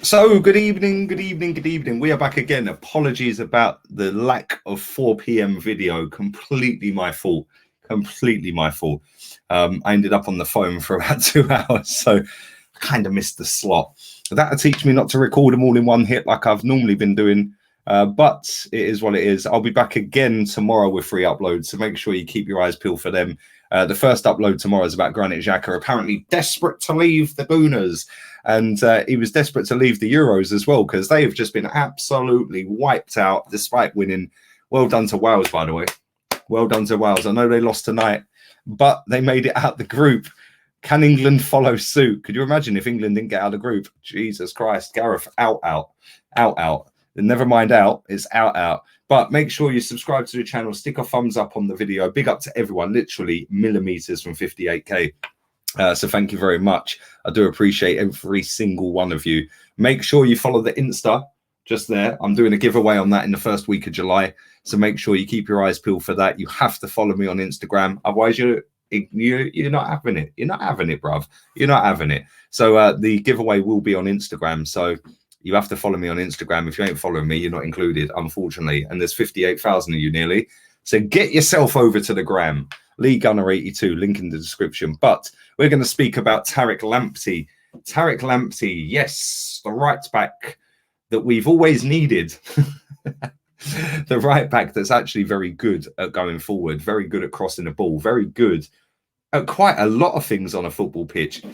So, good evening, good evening, good evening. We are back again. Apologies about the lack of 4 p.m. video. Completely my fault. Completely my fault. I ended up on the phone for about 2 hours, so I kind of missed the slot. That'll teach me not to record them all in one hit like I've normally been doing. But it is what it is. I'll be back again tomorrow with 3 uploads, so make sure you keep your eyes peeled for them. The first upload tomorrow is about Granit Xhaka, apparently desperate to leave the Gooners. And he was desperate to leave the Euros as well, because they have just been absolutely wiped out despite winning. Well done to Wales, by the way. Well done to Wales. I know they lost tonight, but they made it out the group. Can England follow suit? Could you imagine if England didn't get out of the group? Jesus Christ, Gareth, out. And never mind out, it's out. But make sure you subscribe to the channel, stick a thumbs up on the video. Big up to everyone, literally millimeters from 58k. So thank you very much. I do appreciate every single one of you. Make sure you follow the Insta just there. I'm doing a giveaway on that in the first week of July. So make sure you keep your eyes peeled for that. You have to follow me on Instagram. Otherwise, you're not having it. You're not having it, bruv. You're not having it. So the giveaway will be on Instagram. So you have to follow me on Instagram. If you ain't following me, you're not included, unfortunately. And there's 58,000 of you nearly. So get yourself over to the gram. Lee Gunner 82, link in the description. But we're going to speak about Tariq Lampty. Tariq Lampty, yes, the right back that we've always needed. The right back that's actually very good at going forward, very good at crossing the ball, very good at quite a lot of things on a football pitch.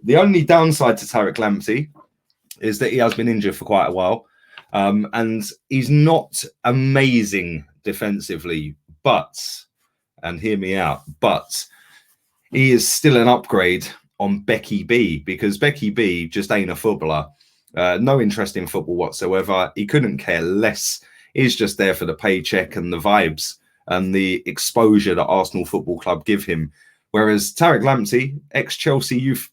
The only downside to Tariq Lampty is that he has been injured for quite a while. And he's not amazing defensively, but, and hear me out, but he is still an upgrade on Beccy B, because Beccy B just ain't a footballer. No interest in football whatsoever. He couldn't care less. He's just there for the paycheck and the vibes and the exposure that Arsenal Football Club give him. Whereas Tariq Lampty, ex-Chelsea youth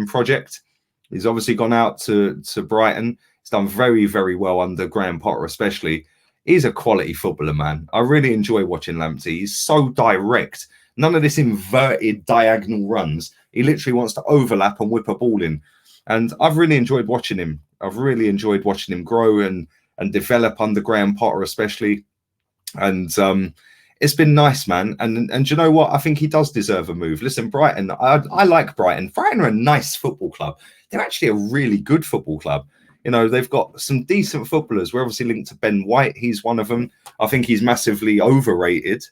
project, he's obviously gone out to Brighton. He's done very, very well under Graham Potter especially. He's a quality footballer, man. I really enjoy watching Lampty. He's so direct. None of this inverted diagonal runs. He literally wants to overlap and whip a ball in. And I've really enjoyed watching him. I've really enjoyed watching him grow and develop under Graham Potter especially. And it's been nice, man. And you know what? I think he does deserve a move. Listen, Brighton, I like Brighton. Brighton are a nice football club. They're actually a really good football club. You know, they've got some decent footballers. We're obviously linked to Ben White. He's one of them. I think he's massively overrated,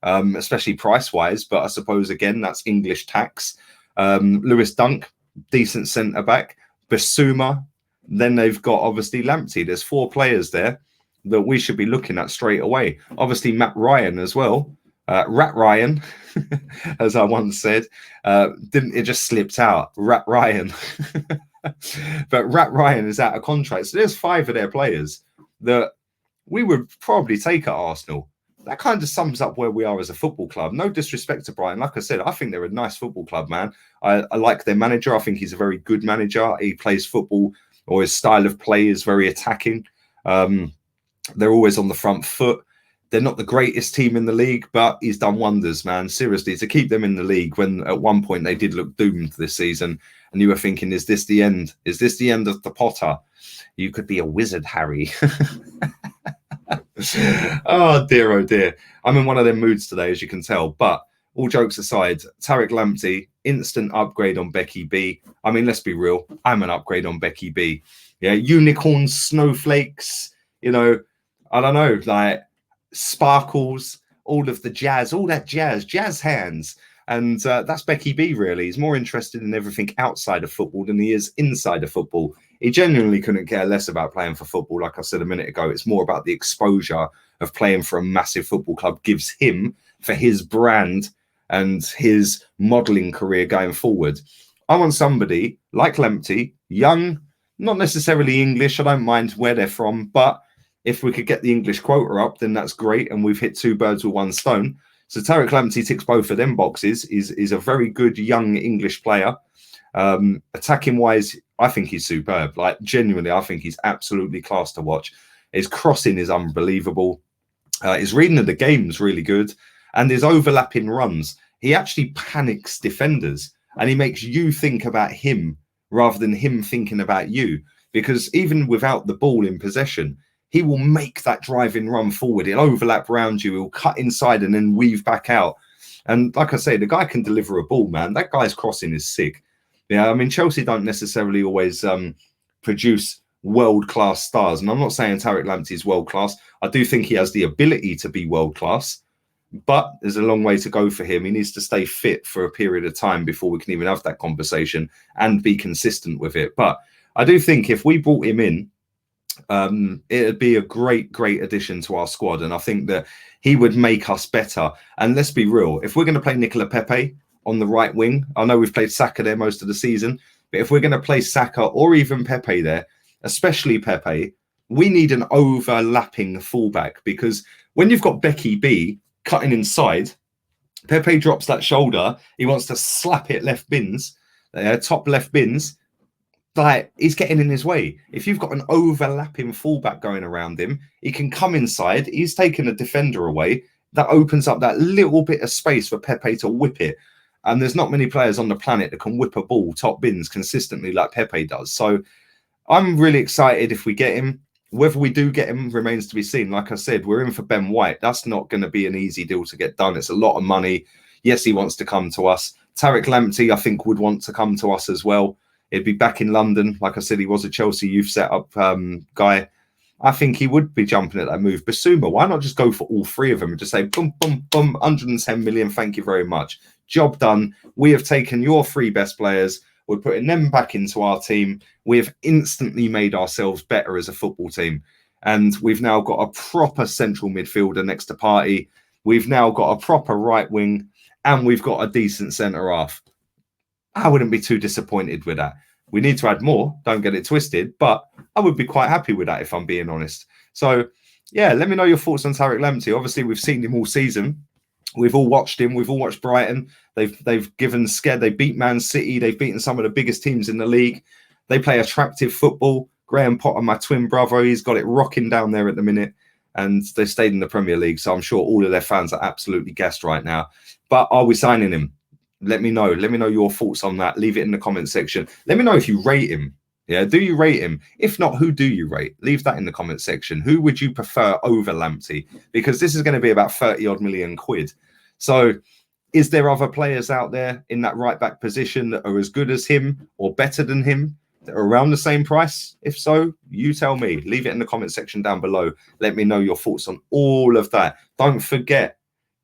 especially price-wise. But I suppose, again, that's English tax. Lewis Dunk, decent centre-back. Basuma. Then they've got, obviously, Lamptey. There's 4 players there that we should be looking at straight away. Obviously, Matt Ryan as well. Rat Ryan, as I once said. It just slipped out. Rat Ryan. But Rat Ryan is out of contract. So there's 5 of their players that we would probably take at Arsenal. That kind of sums up where we are as a football club. No disrespect to Brighton. Like I said, I think they're a nice football club, man. I like their manager. I think he's a very good manager. He plays football, or his style of play is very attacking. They're always on the front foot. They're not the greatest team in the league, but he's done wonders, man. Seriously, to keep them in the league when at one point they did look doomed this season. And you were thinking, is this the end? Is this the end of the Potter? You could be a wizard, Harry. Oh, dear. I'm in one of them moods today, as you can tell. But all jokes aside, Tariq Lampty, instant upgrade on Beccy B. I mean, let's be real. I'm an upgrade on Beccy B. Yeah, unicorns, snowflakes, you know, I don't know, like sparkles, all of the jazz, all that jazz hands. And that's Beccy B, really. He's more interested in everything outside of football than he is inside of football. He genuinely couldn't care less about playing for football. Like I said a minute ago, it's more about the exposure of playing for a massive football club gives him for his brand and his modelling career going forward. I want somebody like Lamptey, young, not necessarily English. I don't mind where they're from, but if we could get the English quota up, then that's great. And we've hit 2 birds with 1 stone. So Tariq Lamptey ticks both of them boxes. Is a very good young English player. Attacking wise, I think he's superb. Like genuinely, I think he's absolutely class to watch. His crossing is unbelievable. His reading of the game is really good. And his overlapping runs, he actually panics defenders and he makes you think about him rather than him thinking about you. because even without the ball in possession, he will make that driving run forward. He'll overlap around you. He'll cut inside and then weave back out. And like I say, the guy can deliver a ball, man. That guy's crossing is sick. Yeah, I mean, Chelsea don't necessarily always produce world-class stars. And I'm not saying Tariq Lamptey is world-class. I do think he has the ability to be world-class, but there's a long way to go for him. He needs to stay fit for a period of time before we can even have that conversation and be consistent with it. But I do think if we brought him in, it'd be a great addition to our squad. And I think that he would make us better. And let's be real, if we're going to play Nicola Pepe on the right wing, I know we've played Saka there most of the season, but if we're going to play Saka or even Pepe there, especially Pepe, we need an overlapping fullback, because when you've got Beccy B cutting inside, Pepe drops that shoulder, he wants to slap it left bins, top left bins, like he's getting in his way. If you've got an overlapping fullback going around him, he can come inside, he's taking a defender away, that opens up that little bit of space for Pepe to whip it. And there's not many players on the planet that can whip a ball top bins consistently like Pepe does. So I'm really excited if we get him. Whether we do get him remains to be seen. Like I said, we're in for Ben White. That's not going to be an easy deal to get done. It's a lot of money. Yes, he wants to come to us. Tariq Lamptey, I think, would want to come to us as well. He'd be back in London. Like I said, he was a Chelsea youth setup guy. I think he would be jumping at that move. Basuma, why not just go for all three of them and just say, boom, boom, boom, 110 million, thank you very much. Job done. We have taken your three best players. We're putting them back into our team. We have instantly made ourselves better as a football team. And we've now got a proper central midfielder next to Partey. We've now got a proper right wing, and we've got a decent centre half. I wouldn't be too disappointed with that. We need to add more, don't get it twisted, but I would be quite happy with that if I'm being honest. So, yeah, let me know your thoughts on Tariq Lamptey. Obviously, we've seen him all season. We've all watched him. We've all watched Brighton. They've given scare. They beat Man City. They've beaten some of the biggest teams in the league. They play attractive football. Graham Potter, my twin brother, he's got it rocking down there at the minute. And they stayed in the Premier League. So I'm sure all of their fans are absolutely gassed right now. But are we signing him? Let me know. Let me know your thoughts on that. Leave it in the comment section. Let me know if you rate him. Yeah, do you rate him? If not, who do you rate? Leave that in the comment section. Who would you prefer over Lamptey? Because this is going to be about 30 odd million quid. So is there other players out there in that right back position that are as good as him or better than him, that are around the same price? If so, you tell me. Leave it in the comment section down below. Let me know your thoughts on all of that. Don't forget,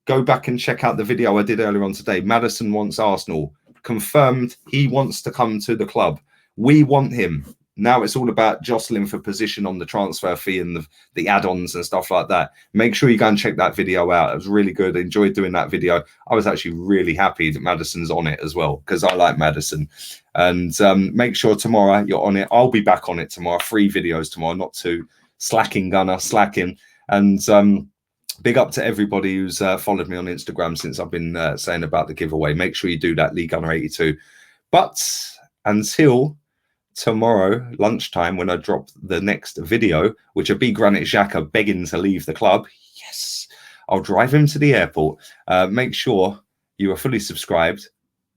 go back and check out the video I did earlier on today. Maddison wants Arsenal. Confirmed he wants to come to the club. We want him. Now it's all about jostling for position on the transfer fee and the add-ons and stuff like that. Make sure you go and check that video out. It was really good. I enjoyed doing that video. I was actually really happy that Maddison's on it as well, because I like Maddison. And make sure tomorrow you're on it. I'll be back on it tomorrow. 3 videos tomorrow, not 2. Slacking, Gunner, slacking. And big up to everybody who's followed me on Instagram since I've been saying about the giveaway. Make sure you do that, Lee Gunner 82. But until tomorrow lunchtime, when I drop the next video, which will be Granit Xhaka begging to leave the club, yes, I'll drive him to the airport. Make sure you are fully subscribed.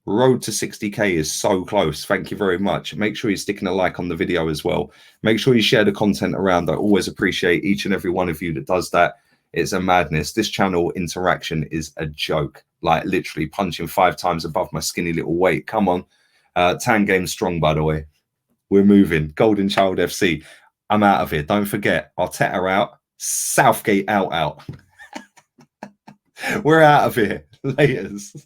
Road to 60k is so close. Thank you very much. Make sure you're sticking a like on the video as well. Make sure you share the content around. I always appreciate each and every one of you that does that. It's a madness. This channel interaction is a joke. Like literally punching 5 times above my skinny little weight. Come on. Tan Game strong, by the way. We're moving. Golden Child FC. I'm out of here. Don't forget, Arteta out. Southgate out. We're out of here. Laters.